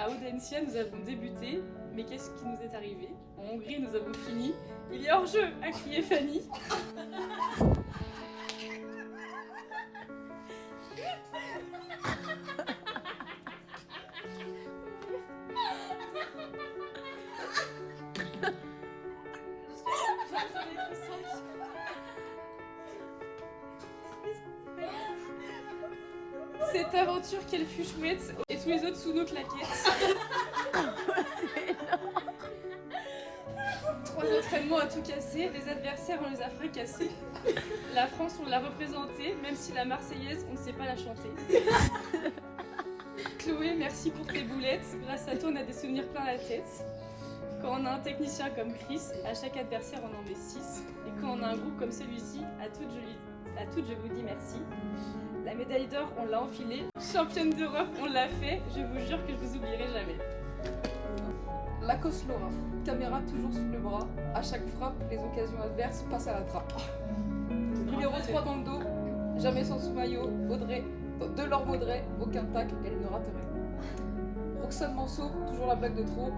À Audencia, nous avons débuté, mais qu'est-ce qui nous est arrivé? En Hongrie, nous avons fini. Il est hors jeu, a crié Fanny. Cette aventure, quelle fut chouette, et tous les autres sous nos claquettes. 3 entraînements à tout casser, les adversaires on les a fracassés. La France on l'a représentée, même si la Marseillaise on ne sait pas la chanter. Chloé, merci pour tes boulettes, grâce à toi on a des souvenirs plein la tête. Quand on a un technicien comme Chris, à chaque adversaire on en met 6. Et quand on a un groupe comme celui-ci, à toutes je vous dis merci. La médaille d'or on l'a enfilée, championne d'Europe on l'a fait, je vous jure que je vous oublierai jamais. Lacoste Laura, caméra toujours sous le bras, à chaque frappe, les occasions adverses passent à la trappe. Numéro 3 dans le dos, jamais sans sous-maillot, Audrey, Delors Vaudrey, aucun tac, elle ne raterait. Roxane Manceau, toujours la blague de trop.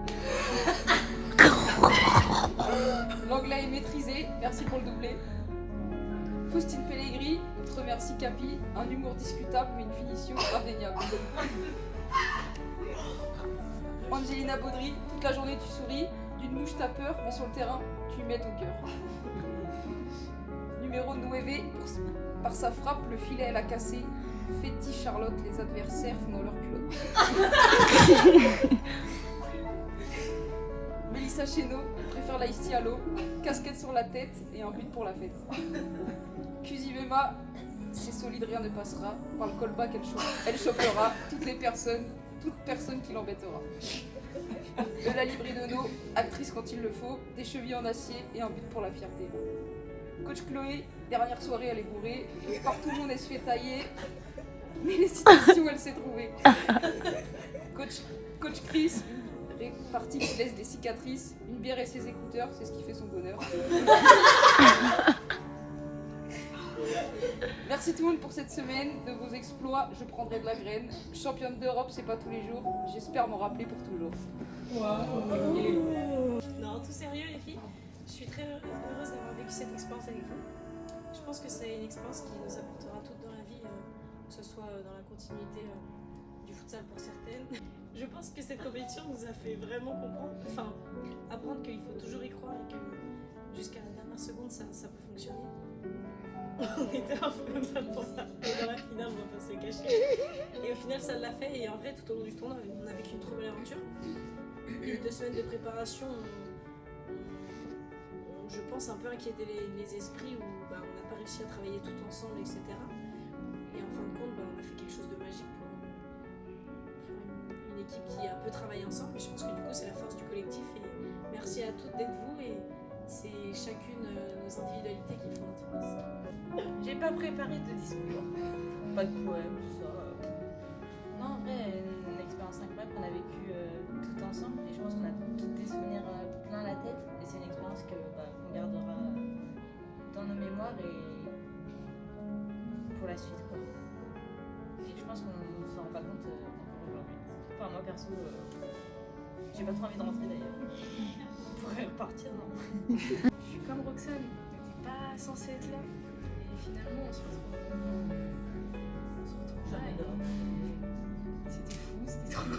L'anglais est maîtrisé, merci pour le doublé. Faustine Pellegrini, notre merci Capi, un humour discutable mais une finition indéniable. Angelina Baudry, toute la journée tu souris, d'une mouche t'as peur, mais sur le terrain, tu y mets ton cœur. Numéro 9, par sa frappe, le filet elle a cassé. Fétiche Charlotte, les adversaires font dans leur culotte. Mélissa Chéneau, préfère la ici à l'eau, casquette sur la tête et un but pour la fête. Cusivema, c'est solide, rien ne passera. Par le callback, elle chopera toute personne qui l'embêtera. De la Libri-Dono, actrice quand il le faut, des chevilles en acier et un but pour la fierté. Coach Chloé, dernière soirée elle est bourrée, par tout le monde elle se fait tailler, mais les citations elle s'est trouvée. Coach Chris, répartie qui laisse des cicatrices, une bière et ses écouteurs, c'est ce qui fait son bonheur. Merci tout le monde pour cette semaine, de vos exploits, je prendrai de la graine. Championne d'Europe, c'est pas tous les jours, j'espère m'en rappeler pour toujours. Wow. Non, tout sérieux les filles, je suis très heureuse d'avoir vécu cette expérience avec vous. Je pense que c'est une expérience qui nous apportera toutes dans la vie, que ce soit dans la continuité du futsal pour certaines. Je pense que cette compétition nous a fait vraiment apprendre qu'il faut toujours y croire et que jusqu'à la dernière seconde ça peut fonctionner. On était un peu mal pour ça. Et dans la finale, on va pas se le cacher. Et au final, ça l'a fait. Et en vrai, tout au long du tournoi, on a vécu une trop belle aventure. Les 2 semaines de préparation, je pense, un peu inquiété les esprits où on n'a pas réussi à travailler tout ensemble, etc. Et en fin de compte, on a fait quelque chose de magique pour une équipe qui a peu travaillé ensemble. Mais je pense que du coup, c'est la force du collectif. Et merci à toutes d'être vous. Et c'est chacune nos individualités qui font notre force. J'ai pas préparé de discours, pas de poème, tout ça. Non, en vrai, une expérience incroyable qu'on a vécue tout ensemble et je pense qu'on a tous des souvenirs plein la tête et c'est une expérience qu'on gardera dans nos mémoires et pour la suite quoi. Et je pense qu'on ne s'en rend pas compte encore aujourd'hui. Enfin moi perso, j'ai pas trop envie de rentrer d'ailleurs. On pourrait repartir non. Je suis comme Roxane, t'étais pas censée être là. Et finalement, on se retrouve là. Et c'était fou, c'était trop cool.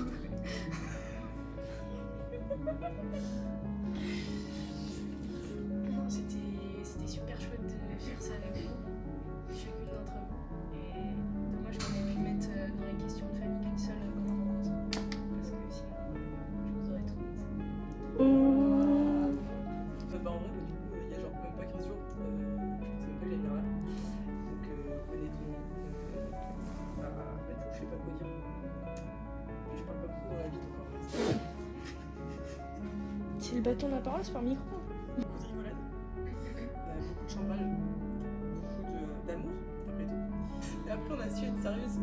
Non, c'était super chouette de faire ça avec vous, chacune d'entre vous. Et dommage qu'on ait pu mettre dans les questions de famille qu'une seule grande rencontre. Parce que sinon, je vous aurais tout mis. En vrai, du coup, il y a genre même pas 15 jours, je pensais même pas que j'allais venir là. Donc, honnêtement, je sais pas quoi dire. Puis je parle pas beaucoup dans la vie, donc en fait, C'est le bâton de la parole, c'est par micro. beaucoup de rigolade, beaucoup de chambage, beaucoup d'amour, après tout. Et après, on a su être sérieuse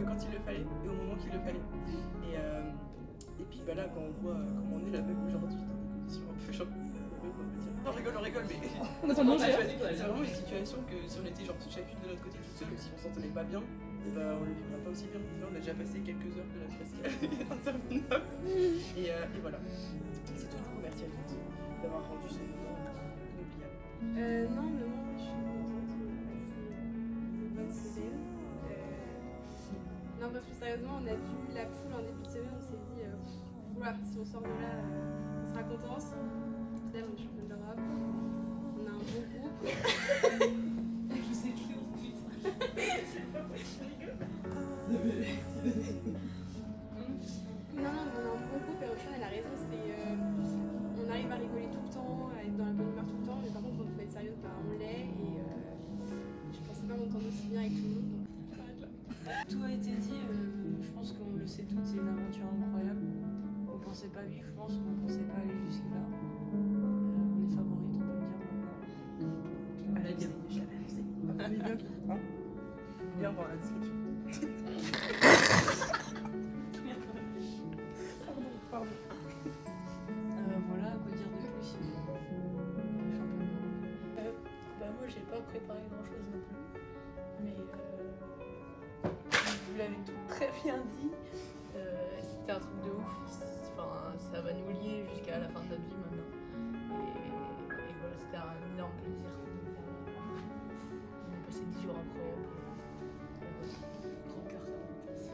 quand il le fallait et au moment qu'il le fallait. Et puis là, quand on voit comment on est là même aujourd'hui, dans des conditions un peu genre. On rigole, mais On a pas mangé. c'est vraiment une situation que si on était genre chacune de notre côté toute seule, si on s'entendait pas bien, on le vivrait pas aussi bien. Là, on a déjà passé quelques heures de notre escale interminable. Et voilà. C'est tout. Du coup, merci à toutes d'avoir rendu ce moment inoubliable. Non, mais moi, je suis contente de passer une bonne semaine. Non, bref, plus sérieusement, on a vu la poule en début de semaine, on s'est dit, oula, si on sort de là, on sera content. Là, on est championne d'Europe, on a un bon groupe. Vous êtes lourd, putain. Non, on a un bon groupe et Roxane, elle a raison, on arrive à rigoler tout le temps, à être dans la bonne humeur tout le temps, mais par contre, quand il faut être sérieuse, bah, on l'est et je pensais pas m'entendre aussi bien avec tout le monde. Donc, j'arrête là. Tout a été dit, je pense qu'on le sait toutes, c'est une aventure incroyable. On pensait pas vivre, je pense qu'on pensait pas aller jusque-là. On est favorites, on peut le dire maintenant. Allez, bien. Bien voir la description. Pardon. Voilà, quoi dire de plus Moi j'ai pas préparé grand chose non plus, mais vous l'avez tout très bien dit, c'était un truc de ouf, enfin, ça va nous lier jusqu'à la fin de notre vie maintenant, et voilà, c'était un énorme plaisir. On a passé 10 jours incroyables, grand cœur sur la place.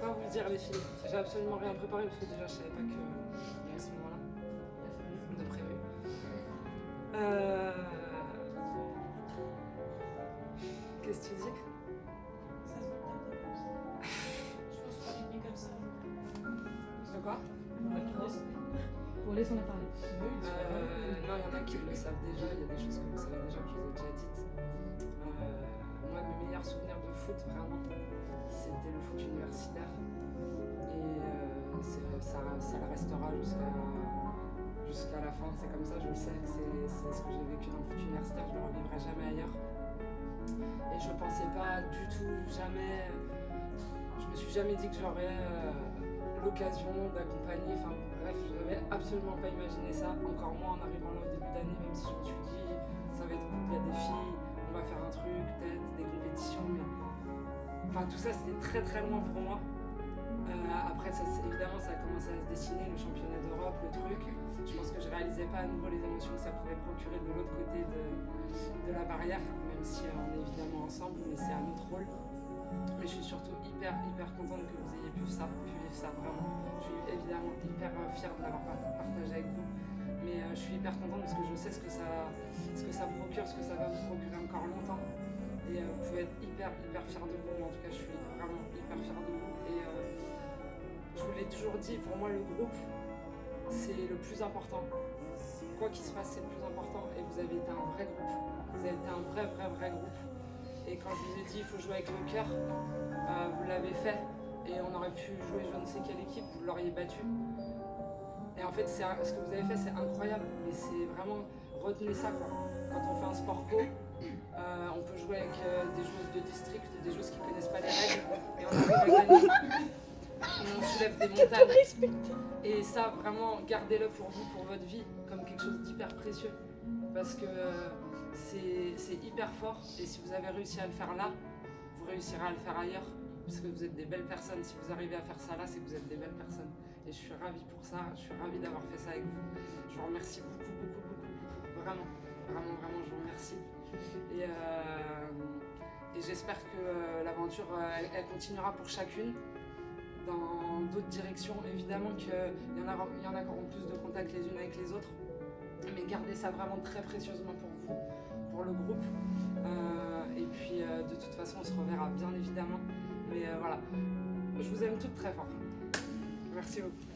Quoi vous dire les filles? J'ai absolument rien préparé parce que déjà je savais pas qu'il y avait ce moment-là de prévu. Qu'est-ce que tu dis? Ça se voit peut-être comme ça. Je pense qu'on est venu comme ça. De quoi? Pour laisser on a parlé. Non, il y en a qui le savent déjà, il y a des choses que vous savez déjà que je vous ai déjà dites. Moi, mes meilleurs souvenirs de foot, vraiment, c'était le foot universitaire. Et ça le restera jusqu'à la fin. C'est comme ça, je le sais que c'est ce que j'ai vécu dans le foot universitaire, je ne le revivrai jamais ailleurs. Et je pensais pas du tout, jamais. Je me suis jamais dit que j'aurais l'occasion d'accompagner. Enfin bref, je n'avais absolument pas imaginé ça. Encore moins en arrivant là au début d'année, même si je me suis dit ça va être cool, il y a des filles, on va faire un truc, peut-être des compétitions, mais enfin tout ça c'était très très loin pour moi. Après évidemment ça a commencé à se dessiner, le championnat d'Europe, le truc. Je pense que je réalisais pas à nouveau les émotions que ça pouvait procurer de l'autre côté de la barrière, même si on est évidemment ensemble, mais c'est un autre rôle. Mais je suis surtout hyper contente que vous ayez pu vivre ça vraiment. Je suis évidemment hyper fière de l'avoir partagé avec vous. Mais je suis hyper contente parce que je sais ce que ça procure, ce que ça va vous procurer encore longtemps. Et vous pouvez être hyper fière de vous. En tout cas, je suis vraiment hyper fière de vous. Et je vous l'ai toujours dit, pour moi, le groupe, c'est le plus important. Quoi qu'il se passe, c'est le plus important. Et vous avez été un vrai groupe. Vous avez été un vrai groupe. Et quand je vous ai dit il faut jouer avec le cœur, vous l'avez fait. Et on aurait pu jouer je ne sais quelle équipe, vous l'auriez battu. Et en fait, ce que vous avez fait, c'est incroyable. Mais c'est vraiment, retenez ça quoi. Quand on fait un sport co, on peut jouer avec des joueuses de district, des joueuses qui ne connaissent pas les règles. Et on arrive à gagner. Et on soulève des montagnes. Et ça, vraiment, gardez-le pour vous, pour votre vie, comme quelque chose d'hyper précieux. Parce que c'est hyper fort. Et si vous avez réussi à le faire là, vous réussirez à le faire ailleurs. Parce que vous êtes des belles personnes. Si vous arrivez à faire ça là, c'est que vous êtes des belles personnes. Et je suis ravie pour ça. Je suis ravie d'avoir fait ça avec vous. Je vous remercie beaucoup. Vraiment, je vous remercie. Et j'espère que l'aventure, elle continuera pour chacune. Dans d'autres directions, évidemment qu'il y en aura plus de contacts les unes avec les autres, mais gardez ça vraiment très précieusement pour vous, pour le groupe, et puis de toute façon on se reverra bien évidemment, mais voilà, je vous aime toutes très fort. Merci beaucoup.